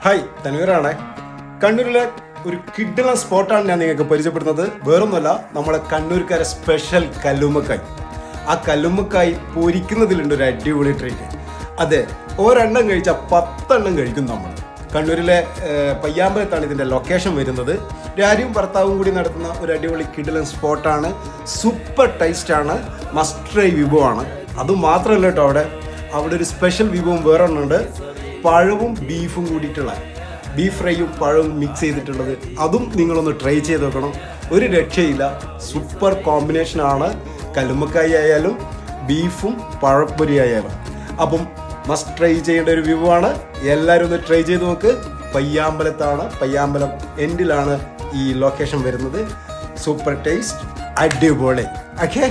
Hi, തനുവരാണ്. കണ്ണൂരിലെ ഒരു കിഡിലൻ സ്പോട്ടാണ് ഞാൻ നിങ്ങൾക്ക് പരിചയപ്പെടുന്നത്. വേറൊന്നുമല്ല, നമ്മളെ കണ്ണൂർക്കാരെ സ്പെഷ്യൽ കല്ലുമ്മക്കായ്. ആ കല്ലുമ്മക്കായ് പൊരിക്കുന്നതിലുണ്ട് ഒരു അടിപൊളി ട്രീറ്റ്. അതെ, ഒരെണ്ണം കഴിച്ചാൽ 10 എണ്ണം കഴിക്കും നമ്മൾ. കണ്ണൂരിലെ പയ്യാമ്പലത്താണ് ഇതിൻ്റെ ലൊക്കേഷൻ വരുന്നത്. ഭാര്യയും ഭർത്താവും കൂടി നടത്തുന്ന ഒരു അടിപൊളി കിഡിലൻ സ്പോട്ടാണ്. സൂപ്പർ ടേസ്റ്റാണ്, മസ്റ്റ് ട്രൈ വിഭവമാണ്. അതുമാത്രമല്ല കേട്ടോ, അവിടെ ഒരു സ്പെഷ്യൽ വിഭവം വേറെ ഒന്നുണ്ട്. പഴവും ബീഫും കൂടിയിട്ടുള്ള ബീഫ് ഫ്രൈയും പഴവും മിക്സ് ചെയ്തിട്ടുള്ളത്. അതും നിങ്ങളൊന്ന് ട്രൈ ചെയ്ത് നോക്കണം. ഒരു രക്ഷയില്ല, സൂപ്പർ കോമ്പിനേഷനാണ്. കല്ലുമ്മക്കായി ആയാലും ബീഫും പഴപ്പൊരി ആയാലും. അപ്പം മസ്റ്റ് ട്രൈ ചെയ്യേണ്ട ഒരു വിഭവമാണ്. എല്ലാവരും ഒന്ന് ട്രൈ ചെയ്ത് നോക്ക്. പയ്യാമ്പലത്താണ്, പയ്യാമ്പലം എൻഡിലാണ് ഈ ലൊക്കേഷൻ വരുന്നത്. സൂപ്പർ ടേസ്റ്റ്, അടിപൊളി. ഓക്കെ.